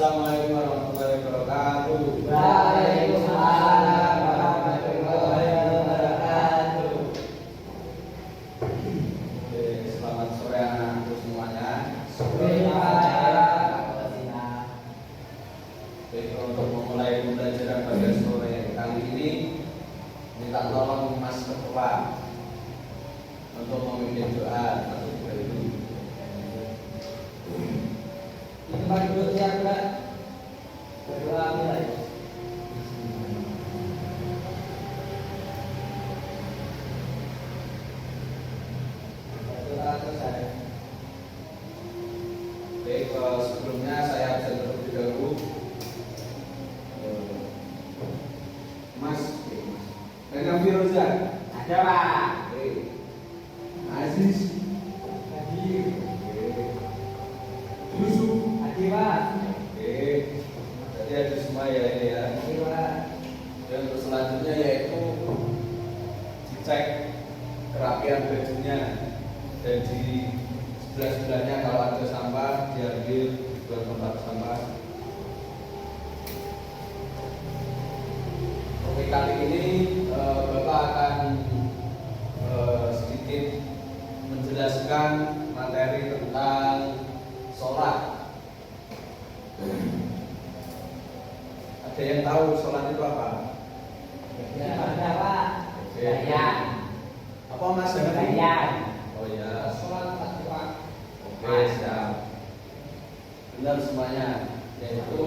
Assalamualaikum warahmatullahi wabarakatuh. Waalaikumsalam warahmatullahi wabarakatuh. Oke, selamat sore anak-anakku semuanya. Baik, untuk memulai pembelajaran pada sore kali ini, minta tolong Mas Ketua untuk memimpin doa atau doa itu. Di tempat duduk siap, Mbak. Berdoa mulai. Berdoa selesai. Baik, sebelumnya saya absen terlebih dahulu. Mas, dengan Firuzan. Ada, Pak. Oke. Aziz. Hadir. Yusuf. Hadir, Pak. Oke. Jadi ada semua ya ini ya. Hadir, Pak. Dan untuk selanjutnya yaitu dicek kerapian bajunya dan di sebelah-sebelahnya kalau ada sampah diambil buat tempat sampah. Oke, kali ini Bapak akan sedikit menjelaskan materi tentang sholat. Ada yang tahu sholat itu apa? Ya, ada, Pak. Oke. Bayan. Apa Mas? Bayan. Oh ya. Sholat tak Pak. Oke, siap. Benar semuanya. Yaitu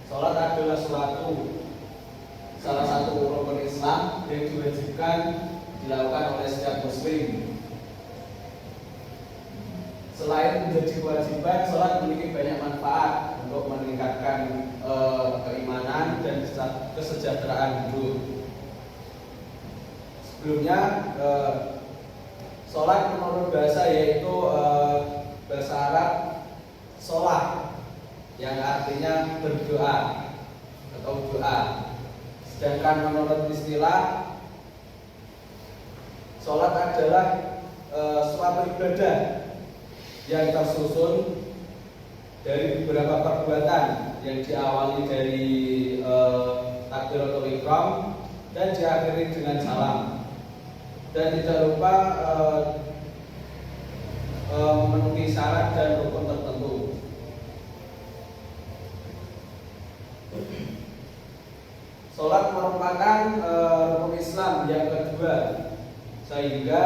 sholat adalah salah satu rukun Islam yang diwajibkan dilakukan oleh setiap muslim. Selain menjadi kewajiban, sholat memiliki banyak manfaat untuk meningkatkan keimanan dan kesejahteraan hidup. Sebelumnya, sholat menurut bahasa yaitu bahasa Arab sholat, yang artinya berdoa atau doa. Sedangkan menurut istilah, sholat adalah suatu ibadah yang tersusun dari beberapa perbuatan yang diawali dari takbiratul ihram dan diakhiri dengan salam. Dan tidak lupa memenuhi syarat dan rukun tertentu. Sholat merupakan rukun Islam yang kedua, sehingga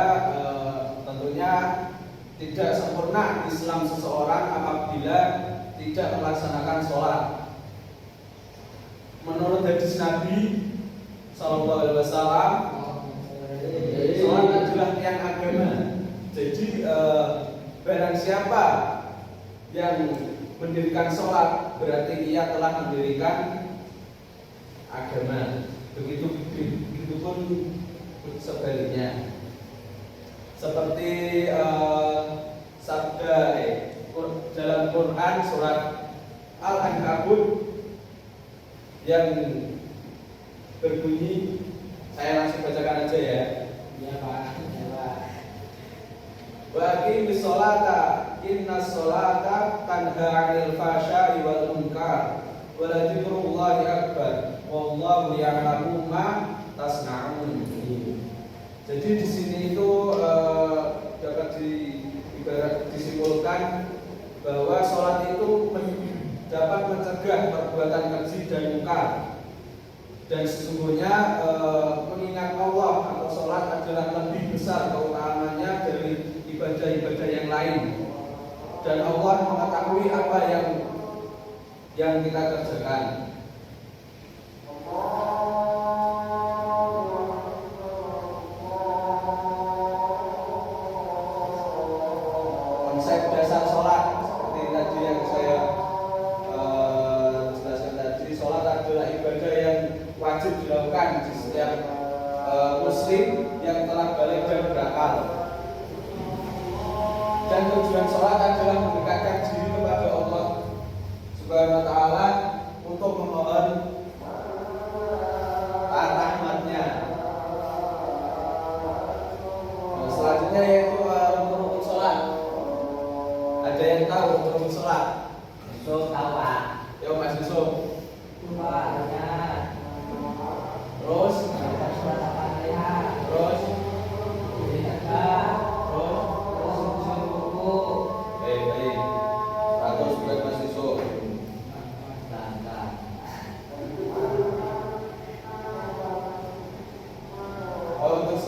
tentunya tidak sempurna Islam seseorang apabila tidak melaksanakan sholat. Menurut hadis Nabi Sallallahu Alaihi Wasallam, sholat adalah tiang agama. Jadi barang siapa yang mendirikan sholat berarti ia telah mendirikan agama. Begitupun sebaliknya. Seperti sabda dalam Quran surat Al-Ankabut yang berbunyi, saya langsung bacakan aja ya. Ya, Pak. Ya, Pak. Wa aqimis sholata innas sholata tanha 'anil fahsya'i wal munkar wa la dzikrullahi akbar wallahu ya'lamu ma tasna'un. Jadi di sini itu dapat disimpulkan bahwa sholat itu dapat mencegah perbuatan keji dan mungkar. Dan sesungguhnya mengingat Allah atau sholat adalah lebih besar keutamaannya dari ibadah-ibadah yang lain. Dan Allah mengetahui apa yang kita kerjakan. Konsep dasar sholat seperti tadi yang saya jelaskan tadi, sholat adalah ibadah yang wajib dilakukan di setiap muslim yang telah balik dan berakal. Dan tujuan sholat adalah mendekatkan diri kepada Allah Subhanahu wa Ta'ala untuk memohon rahmatnya. Selanjutnya yaitu rukun sholat. Ada yang tahu rukun sholat? Itu tahu, Pak.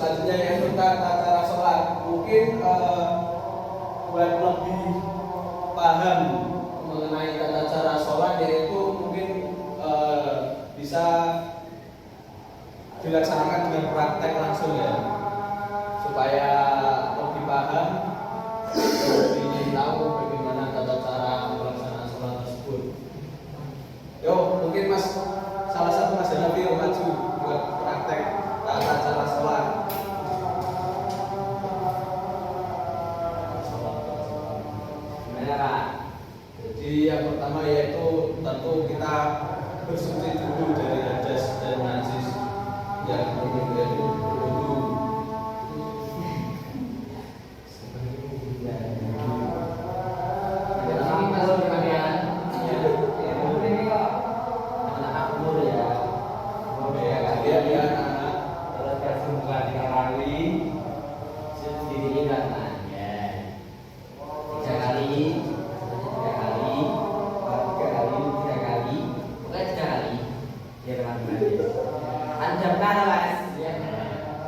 selanjutnya yaitu tata cara sholat. Mungkin buat lebih paham mengenai tata cara sholat, yaitu mungkin bisa dilaksanakan dengan praktek langsung ya, supaya lebih paham, lebih tahu bagaimana tata cara pelaksanaan sholat tersebut. Yo, mungkin Mas, salah satu Mas Hanafi maju buat praktek tata cara sholat. Gimana Pak? Jadi yang pertama yaitu tentu kita bersuci dulu dari hadas dan najis. Yang kedua yaitu berwudu.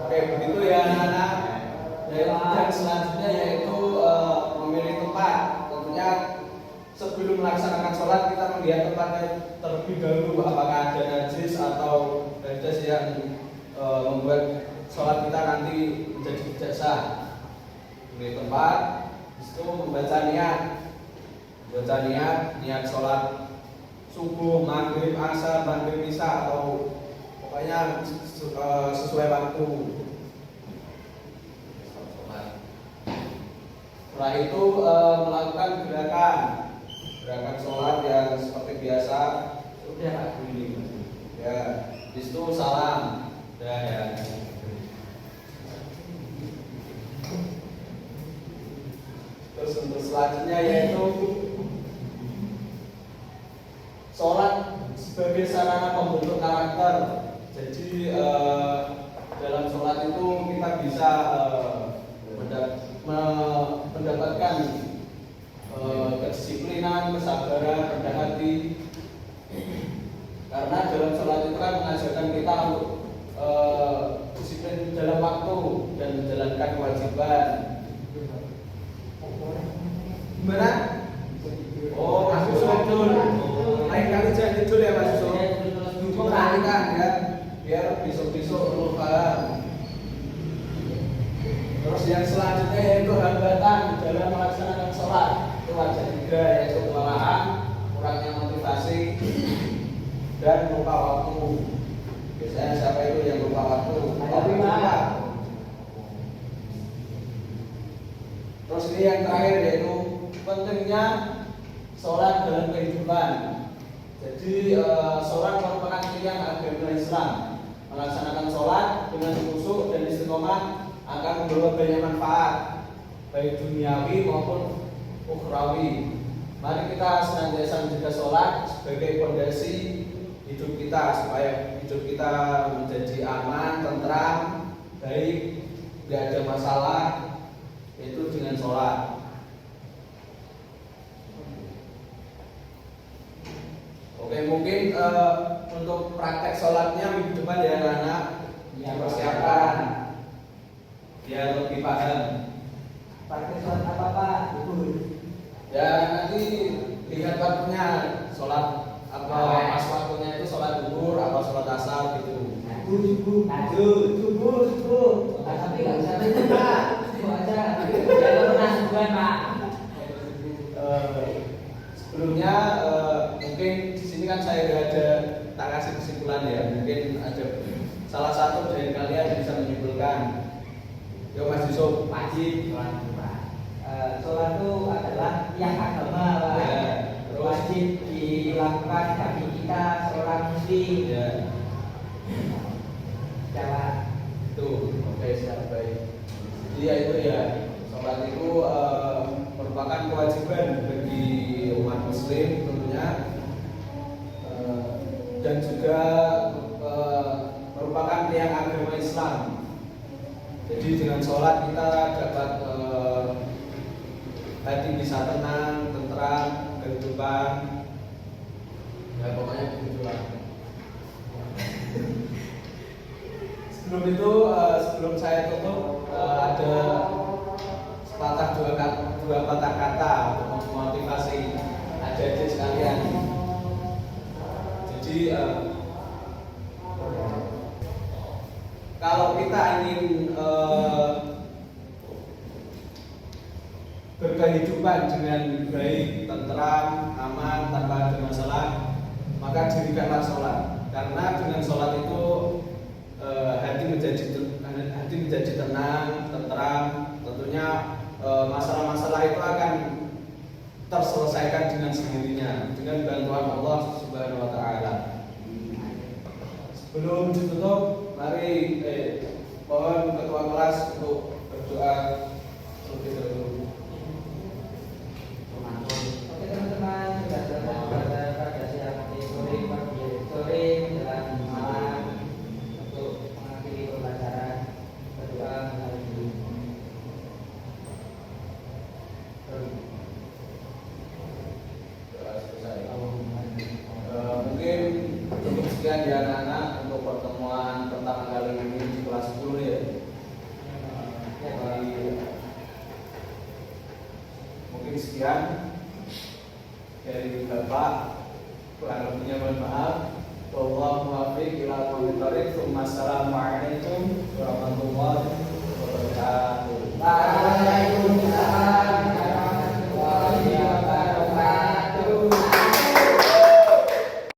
Oke, begitu ya anak-anak. Dan selanjutnya yaitu memilih tempat. Tentunya sebelum melaksanakan sholat kita melihat tempatnya terlebih dahulu, apakah ada najis atau hadas yang membuat sholat kita nanti menjadi tidak sah. Memilih tempat, itu membaca niat sholat subuh, maghrib, asar, maghrib, isya, atau pokoknya sesuai waktu. Setelah itu melakukan gerakan sholat yang seperti biasa. Udah ini, ya. Di situ salam, ya. Terus untuk selanjutnya yaitu sholat sebagai sarana pembentuk karakter. Jadi dalam sholat itu kita bisa mendapatkan kedisiplinan, kesabaran, rendah hati. Karena dalam sholat itu kan mengajarkan kita untuk disiplin dalam waktu dan menjalankan kewajiban. Gimana? Oh, Mas Yusuf, lain kali jangan tidur ya Mas Yusuf. Perhatikan ya, biar besok-besok lu paham. Terus yang selanjutnya yaitu hambatan dalam melaksanakan sholat. Itu ada 3, yaitu kelelahan, kurangnya motivasi, dan lupa waktu. Biasanya siapa itu yang lupa waktu? Terus ini yang terakhir yaitu pentingnya sholat dalam kehidupan. Jadi sholat merupakan pilihan agama Islam. Melaksanakan sholat dengan khusyuk dan istiqomah akan membawa banyak manfaat, baik duniawi maupun ukhrawi. Mari kita senantiasa menjaga sholat sebagai fondasi hidup kita, supaya hidup kita menjadi aman, tentram, baik, tidak ada masalah, yaitu dengan sholat. Oke, mungkin untuk praktek sholatnya minggu depan ya anak-anak, persiapan biar lebih paham. Praktek sholat apa Pak? Ya nanti lihat waktunya, sholat apa pas waktunya itu sholat zuhur apa sholat asar gitu. Subuh. Tapi nggak bisa betul Pak. Aja. Jangan pernah sebulan Pak. Sebelumnya mungkin di sini kan saya nggak ada tak kasih kesimpulan ya. Mungkin ada salah satu dari kalian yang bisa menyimpulkan. Yo Mas Yusuf. Wajib sholat Pak. Sholat itu adalah yang agama Pak. Ya, Wajib dilakukan bagi kita seorang muslim. Ya. Jawab. Tuh, oke siap baik. Jadi ya itu ya, sholat itu merupakan kewajiban bagi umat muslim tentunya, dan juga merupakan tiang agama Islam. Jadi dengan sholat kita dapat hati bisa tenang, tentram, kehidupan. Ya pokoknya begitulah. Sebelum itu, sebelum saya tutup, ada sepatah dua patah kata untuk memotivasi adik-adik sekalian. Jadi kalau kita ingin berkehidupan dengan baik, tentram, aman, tanpa ada masalah, maka dirikanlah sholat. Karena dengan sholat itu hati menjadi tenang, tentram. Tentunya masalah-masalah itu akan terselesaikan dengan sendirinya dengan bantuan Allah Subhanahu wa taala. Sebelum ditutup, mari mohon ketua kelas untuk berdoa terlebih dahulu. Oke teman-teman, sudah selesai pada siang sore menjelang malam untuk mengakhiri pembelajaran. Berdoa hari ini. Mungkin cukup sekian ya anak-anak untuk pertemuan pertama kali ini di kelas 10 ya. Mungkin sekian dari Bapak, kurang lebihnya mohon maaf. Wallahu muwaffiq ila aqwamit thoriq. Assalamualaikum